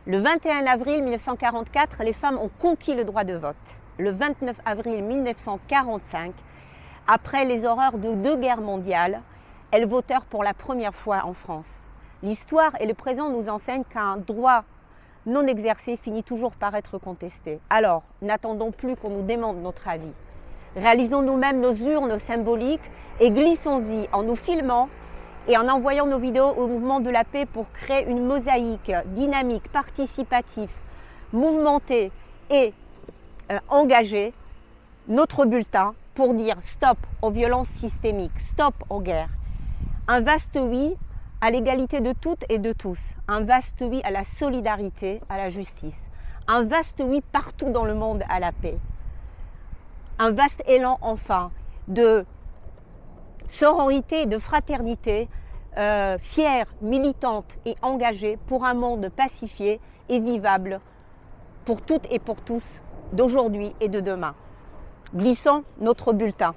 Le 21 avril 1944, les femmes ont conquis le droit de vote. Le 29 avril 1945, après les horreurs de 2 guerres mondiales, elles votèrent pour la première fois en France. L'histoire et le présent nous enseignent qu'un droit non exercé finit toujours par être contesté. Alors, n'attendons plus qu'on nous demande notre avis. Réalisons nous-mêmes nos urnes symboliques et glissons-y en nous filmant et en envoyant nos vidéos au mouvement de la paix pour créer une mosaïque dynamique, participative, mouvementée et engagée, notre bulletin pour dire stop aux violences systémiques, stop aux guerres. Un vaste oui à l'égalité de toutes et de tous, un vaste oui à la solidarité, à la justice, un vaste oui partout dans le monde à la paix, un vaste élan enfin de sororité et de fraternité, fière, militante et engagée pour un monde pacifié et vivable pour toutes et pour tous d'aujourd'hui et de demain. Glissons notre bulletin.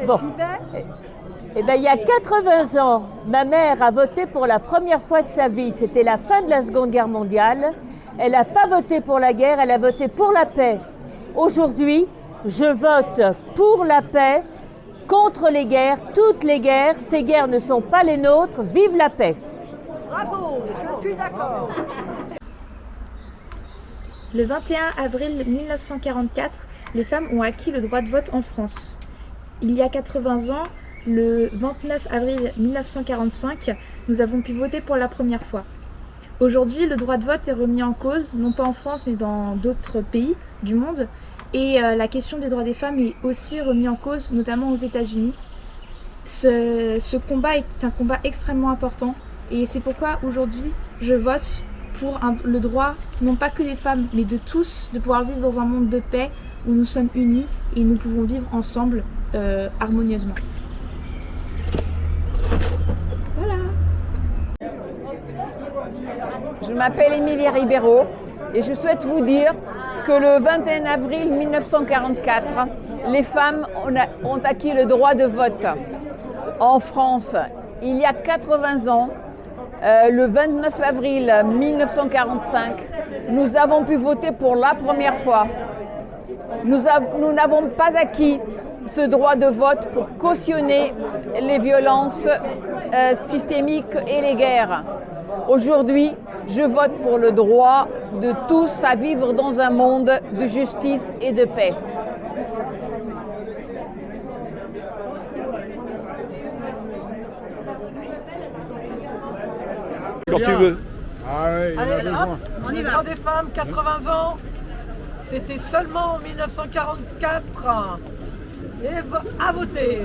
Bon. Eh ben, il y a 80 ans, ma mère a voté pour la première fois de sa vie. C'était la fin de la Seconde Guerre mondiale. Elle n'a pas voté pour la guerre, elle a voté pour la paix. Aujourd'hui, je vote pour la paix, contre les guerres, toutes les guerres. Ces guerres ne sont pas les nôtres. Vive la paix! Bravo, je suis d'accord. Le 21 avril 1944, les femmes ont acquis le droit de vote en France. Il y a 80 ans, le 29 avril 1945, nous avons pu voter pour la première fois. Aujourd'hui, le droit de vote est remis en cause, non pas en France, mais dans d'autres pays du monde. Et la question des droits des femmes est aussi remise en cause, notamment aux États-Unis. Ce combat est un combat extrêmement important. Et c'est pourquoi aujourd'hui, je vote pour le droit, non pas que des femmes, mais de tous, de pouvoir vivre dans un monde de paix où nous sommes unis et nous pouvons vivre ensemble harmonieusement. Voilà. Je m'appelle Emilia Ribeiro et je souhaite vous dire que le 21 avril 1944, les femmes ont acquis le droit de vote en France. Il y a 80 ans, le 29 avril 1945, nous avons pu voter pour la première fois. Nous n'avons pas acquis ce droit de vote pour cautionner les violences systémiques et les guerres. Aujourd'hui, je vote pour le droit de tous à vivre dans un monde de justice et de paix. Quand tu veux. Ah oui, il y en a Allez, besoin. hop, on y va. Droit des femmes, 80 ans. C'était seulement en 1944. Et à voter.